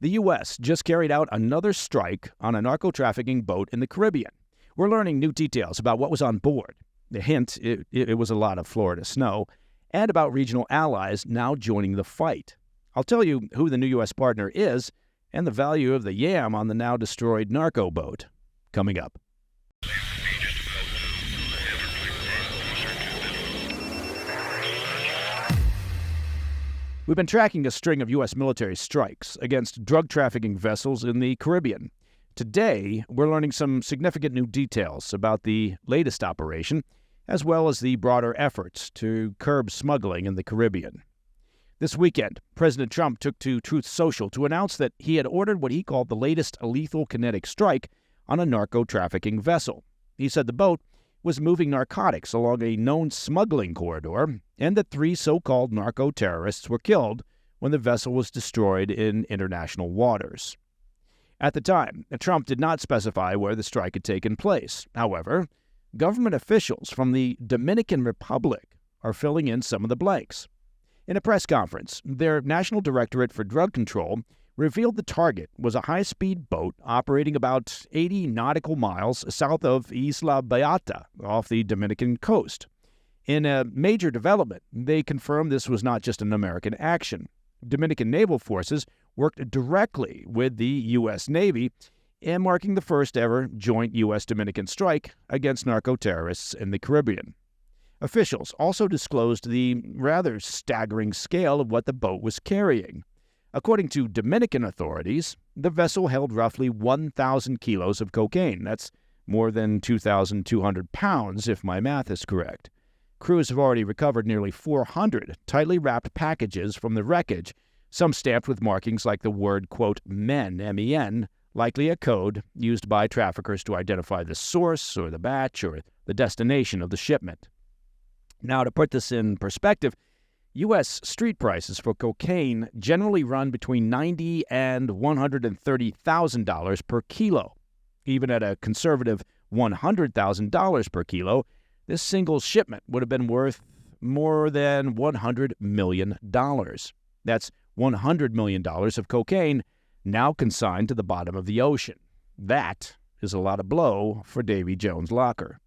The U.S. just carried out another strike on a narco-trafficking boat in the Caribbean. We're learning new details about what was on board. The hint, it was a lot of Florida snow, and about regional allies now joining the fight. I'll tell you who the new U.S. partner is and the value of the yam on the now destroyed narco boat. Coming up. We've been tracking a string of U.S. military strikes against drug trafficking vessels in the Caribbean. Today, we're learning some significant new details about the latest operation, as well as the broader efforts to curb smuggling in the Caribbean. This weekend, President Trump took to Truth Social to announce that he had ordered what he called the latest lethal kinetic strike on a narco-trafficking vessel. He said the boat was moving narcotics along a known smuggling corridor, and that 3 so-called narco-terrorists were killed when the vessel was destroyed in international waters. At the time, Trump did not specify where the strike had taken place. However, government officials from the Dominican Republic are filling in some of the blanks. In a press conference, their National Directorate for Drug Control revealed the target was a high-speed boat operating about 80 nautical miles south of Isla Beata off the Dominican coast. In a major development, they confirmed this was not just an American action. Dominican naval forces worked directly with the U.S. Navy in marking the first-ever joint U.S.-Dominican strike against narco-terrorists in the Caribbean. Officials also disclosed the rather staggering scale of what the boat was carrying. According to Dominican authorities, the vessel held roughly 1,000 kilos of cocaine. That's more than 2,200 pounds, if my math is correct. Crews have already recovered nearly 400 tightly wrapped packages from the wreckage, some stamped with markings like the word, quote, men, M-E-N, likely a code used by traffickers to identify the source or the batch or the destination of the shipment. Now, to put this in perspective, U.S. street prices for cocaine generally run between $90,000 and $130,000 per kilo. Even at a conservative $100,000 per kilo, this single shipment would have been worth more than $100 million. That's $100 million of cocaine now consigned to the bottom of the ocean. That is a lot of blow for Davy Jones' locker.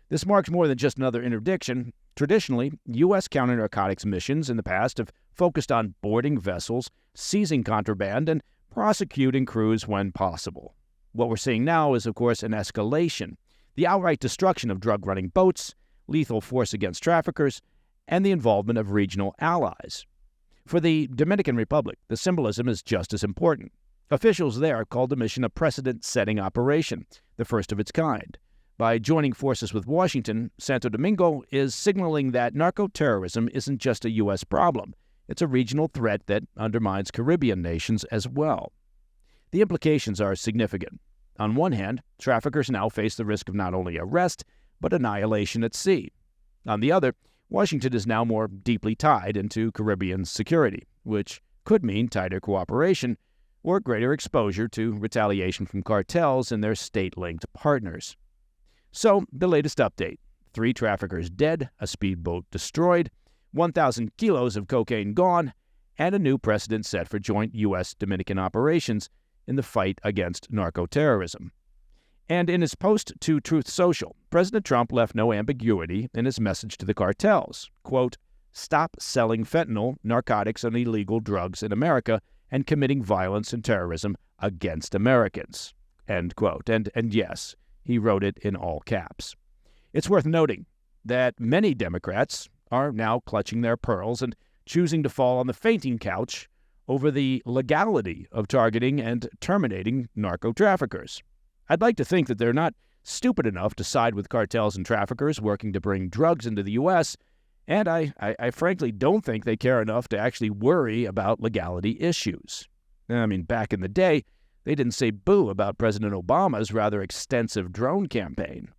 This marks more than just another interdiction. Traditionally, U.S. counter-narcotics missions in the past have focused on boarding vessels, seizing contraband, and prosecuting crews when possible. What we're seeing now is, of course, an escalation, the outright destruction of drug-running boats, lethal force against traffickers, and the involvement of regional allies. For the Dominican Republic, the symbolism is just as important. Officials there called the mission a precedent-setting operation, the first of its kind. By joining forces with Washington, Santo Domingo is signaling that narco-terrorism isn't just a U.S. problem. It's a regional threat that undermines Caribbean nations as well. The implications are significant. On one hand, traffickers now face the risk of not only arrest, but annihilation at sea. On the other, Washington is now more deeply tied into Caribbean security, which could mean tighter cooperation or greater exposure to retaliation from cartels and their state-linked partners. So, the latest update. 3 traffickers dead, a speedboat destroyed, 1,000 kilos of cocaine gone, and a new precedent set for joint U.S.-Dominican operations in the fight against narco-terrorism. And in his post to Truth Social, President Trump left no ambiguity in his message to the cartels. Quote, stop selling fentanyl, narcotics, and illegal drugs in America and committing violence and terrorism against Americans. End quote. And yes, he wrote it in all caps. It's worth noting that many Democrats are now clutching their pearls and choosing to fall on the fainting couch over the legality of targeting and terminating narco-traffickers. I'd like to think that they're not stupid enough to side with cartels and traffickers working to bring drugs into the U.S., and I frankly don't think they care enough to actually worry about legality issues. I mean, back in the day, they didn't say boo about President Obama's rather extensive drone campaign.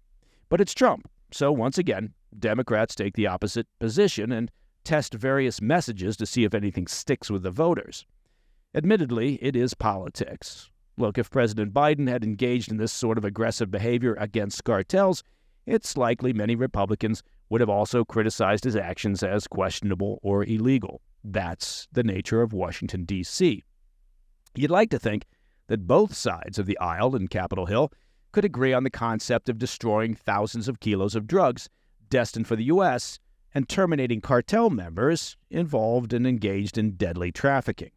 But it's Trump, so once again, Democrats take the opposite position and test various messages to see if anything sticks with the voters. Admittedly, it is politics. Look, if President Biden had engaged in this sort of aggressive behavior against cartels, it's likely many Republicans would have also criticized his actions as questionable or illegal. That's the nature of Washington, D.C. You'd like to think that both sides of the aisle in Capitol Hill could agree on the concept of destroying thousands of kilos of drugs destined for the U.S. and terminating cartel members involved and engaged in deadly trafficking.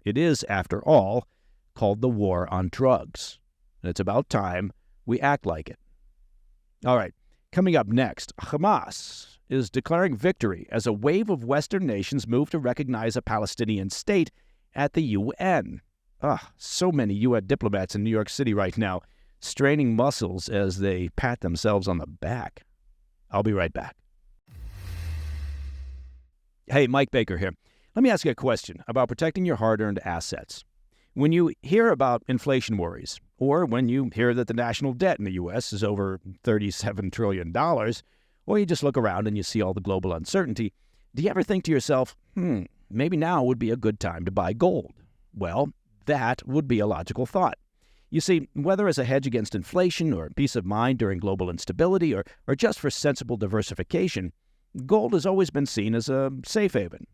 It is, after all, called the war on drugs, and it's about time we act like it. All right, coming up next, Hamas is declaring victory as a wave of Western nations move to recognize a Palestinian state at the UN. So many UN diplomats in New York City right now, straining muscles as they pat themselves on the back. I'll be right back. Hey, Mike Baker here. Let me ask you a question about protecting your hard-earned assets. When you hear about inflation worries, or when you hear that the national debt in the U.S. is over $37 trillion, or you just look around and you see all the global uncertainty, do you ever think to yourself, maybe now would be a good time to buy gold? Well, that would be a logical thought. You see, whether as a hedge against inflation or peace of mind during global instability or just for sensible diversification, gold has always been seen as a safe haven.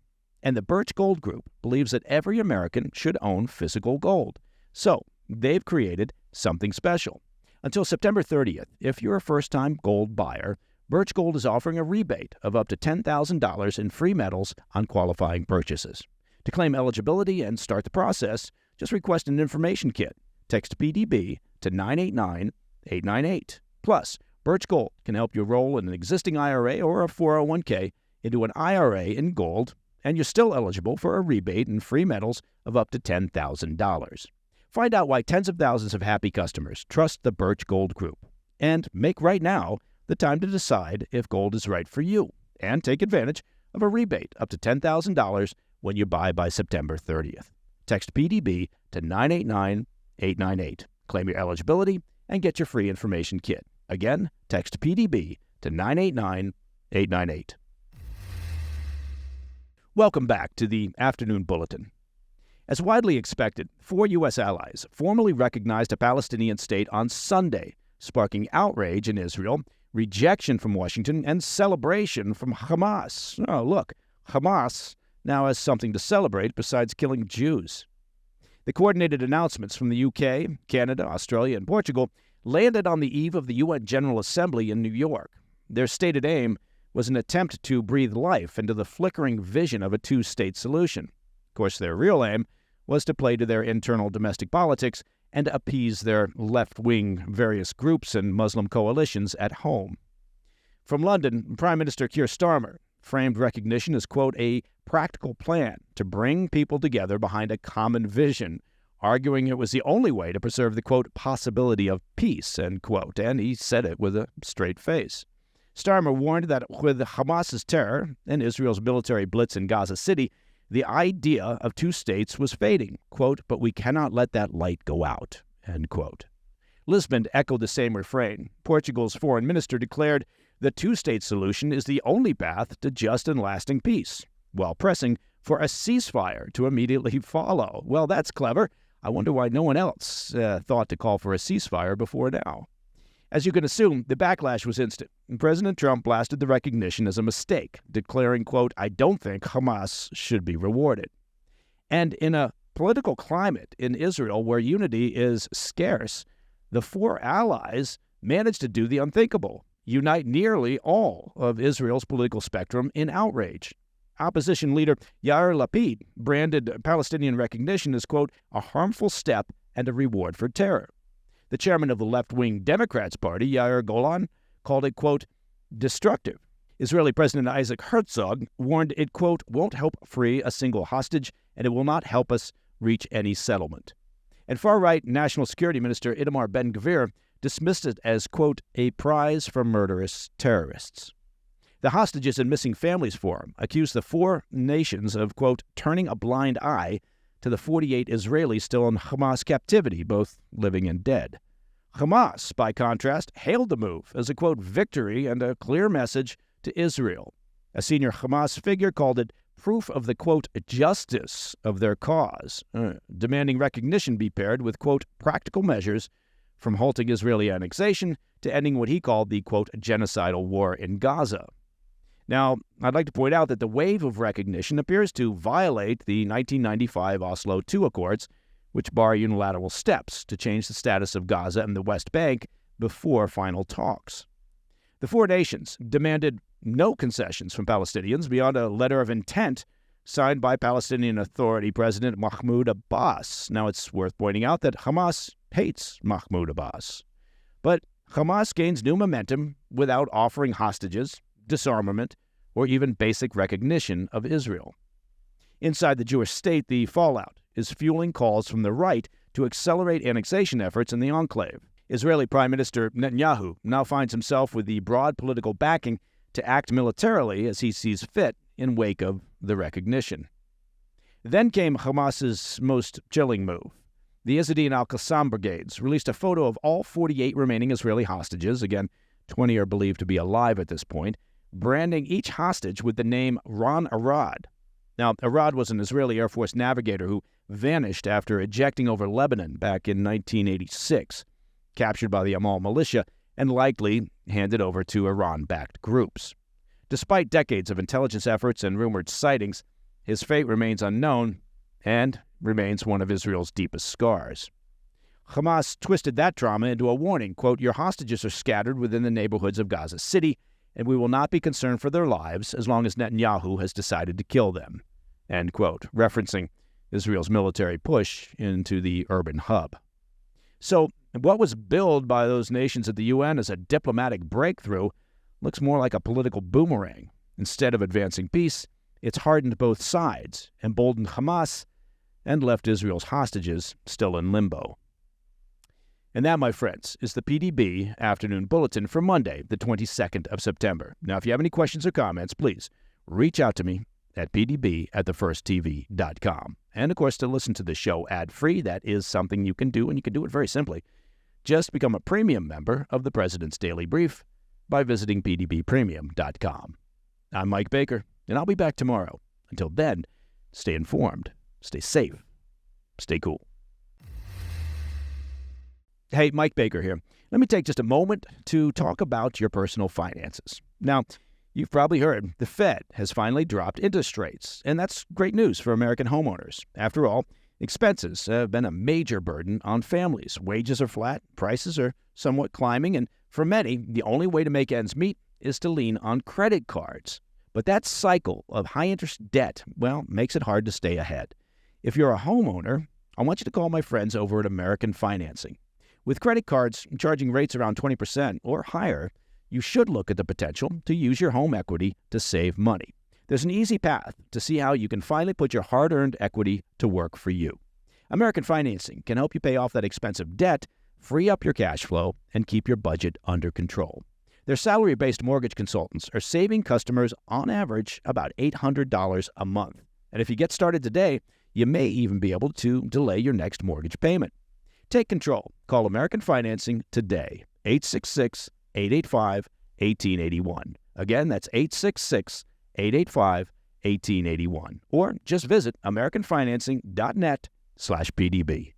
And the Birch Gold Group believes that every American should own physical gold. So they've created something special. Until September 30th, if you're a first-time gold buyer, Birch Gold is offering a rebate of up to $10,000 in free metals on qualifying purchases. To claim eligibility and start the process, just request an information kit. Text PDB to 989-898. Plus, Birch Gold can help you roll an existing IRA or a 401k into an IRA in gold, and you're still eligible for a rebate in free metals of up to $10,000. Find out why tens of thousands of happy customers trust the Birch Gold Group. And make right now the time to decide if gold is right for you, and take advantage of a rebate up to $10,000 when you buy by September 30th. Text PDB to 989-898. Claim your eligibility and get your free information kit. Again, text PDB to 989-898. Welcome back to the Afternoon Bulletin. As widely expected, 4 U.S. allies formally recognized a Palestinian state on Sunday, sparking outrage in Israel, rejection from Washington, and celebration from Hamas. Oh, look, Hamas now has something to celebrate besides killing Jews. The coordinated announcements from the UK, Canada, Australia, and Portugal landed on the eve of the UN General Assembly in New York. Their stated aim was an attempt to breathe life into the flickering vision of a two-state solution. Of course, their real aim was to play to their internal domestic politics and appease their left-wing various groups and Muslim coalitions at home. From London, Prime Minister Keir Starmer framed recognition as, quote, a practical plan to bring people together behind a common vision, arguing it was the only way to preserve the, quote, possibility of peace, end quote, and he said it with a straight face. Starmer warned that with Hamas's terror and Israel's military blitz in Gaza City, the idea of two states was fading, quote, but we cannot let that light go out, end quote. Lisbon echoed the same refrain. Portugal's foreign minister declared the two-state solution is the only path to just and lasting peace, while pressing for a ceasefire to immediately follow. Well, that's clever. I wonder why no one else thought to call for a ceasefire before now. As you can assume, the backlash was instant. President Trump blasted the recognition as a mistake, declaring, quote, I don't think Hamas should be rewarded. And in a political climate in Israel where unity is scarce, the 4 allies managed to do the unthinkable, unite nearly all of Israel's political spectrum in outrage. Opposition leader Yair Lapid branded Palestinian recognition as, quote, a harmful step and a reward for terror. The chairman of the left-wing Democrats Party, Yair Golan, called it, quote, destructive. Israeli President Isaac Herzog warned it, quote, won't help free a single hostage and it will not help us reach any settlement. And far-right National Security Minister Itamar Ben-Gvir dismissed it as, quote, a prize for murderous terrorists. The Hostages and Missing Families Forum accused the 4 nations of, quote, turning a blind eye to the 48 Israelis still in Hamas captivity, both living and dead. Hamas, by contrast, hailed the move as a, quote, victory and a clear message to Israel. A senior Hamas figure called it proof of the, quote, justice of their cause, demanding recognition be paired with, quote, practical measures from halting Israeli annexation to ending what he called the, quote, genocidal war in Gaza. Now, I'd like to point out that the wave of recognition appears to violate the 1995 Oslo II Accords, which bar unilateral steps to change the status of Gaza and the West Bank before final talks. The four nations demanded no concessions from Palestinians beyond a letter of intent signed by Palestinian Authority President Mahmoud Abbas. Now, it's worth pointing out that Hamas hates Mahmoud Abbas. But Hamas gains new momentum without offering hostages, disarmament, or even basic recognition of Israel. Inside the Jewish state, the fallout is fueling calls from the right to accelerate annexation efforts in the enclave. Israeli Prime Minister Netanyahu now finds himself with the broad political backing to act militarily as he sees fit in wake of the recognition. Then came Hamas's most chilling move. The Izzedine al-Qassam brigades released a photo of all 48 remaining Israeli hostages, again, 20 are believed to be alive at this point, branding each hostage with the name Ron Arad. Now, Arad was an Israeli Air Force navigator who vanished after ejecting over Lebanon back in 1986, captured by the Amal militia, and likely handed over to Iran-backed groups. Despite decades of intelligence efforts and rumored sightings, his fate remains unknown and remains one of Israel's deepest scars. Hamas twisted that trauma into a warning, quote, "Your hostages are scattered within the neighborhoods of Gaza City, and we will not be concerned for their lives as long as Netanyahu has decided to kill them," end quote, referencing Israel's military push into the urban hub. So what was billed by those nations at the UN as a diplomatic breakthrough looks more like a political boomerang. Instead of advancing peace, it's hardened both sides, emboldened Hamas, and left Israel's hostages still in limbo. And that, my friends, is the PDB Afternoon Bulletin for Monday, the 22nd of September. Now, if you have any questions or comments, please reach out to me at pdb@thefirsttv.com. And, of course, to listen to the show ad-free, that is something you can do, and you can do it very simply. Just become a premium member of the President's Daily Brief by visiting pdbpremium.com. I'm Mike Baker, and I'll be back tomorrow. Until then, stay informed, stay safe, stay cool. Hey, Mike Baker here. Let me take just a moment to talk about your personal finances. Now, you've probably heard the Fed has finally dropped interest rates, and that's great news for American homeowners. After all, expenses have been a major burden on families. Wages are flat, prices are somewhat climbing, and for many, the only way to make ends meet is to lean on credit cards. But that cycle of high-interest debt, well, makes it hard to stay ahead. If you're a homeowner, I want you to call my friends over at American Financing. With credit cards charging rates around 20% or higher, you should look at the potential to use your home equity to save money. There's an easy path to see how you can finally put your hard-earned equity to work for you. American Financing can help you pay off that expensive debt, free up your cash flow, and keep your budget under control. Their salary-based mortgage consultants are saving customers, on average, about $800 a month. And if you get started today, you may even be able to delay your next mortgage payment. Take control. Call American Financing today, 866-885-1881. Again, that's 866-885-1881. Or just visit americanfinancing.net/PDB.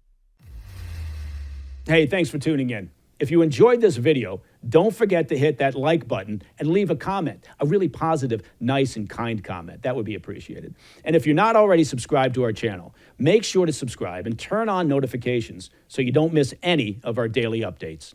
Hey, thanks for tuning in. If you enjoyed this video, don't forget to hit that like button and leave a comment, a really positive, nice, and kind comment. That would be appreciated. And if you're not already subscribed to our channel, make sure to subscribe and turn on notifications so you don't miss any of our daily updates.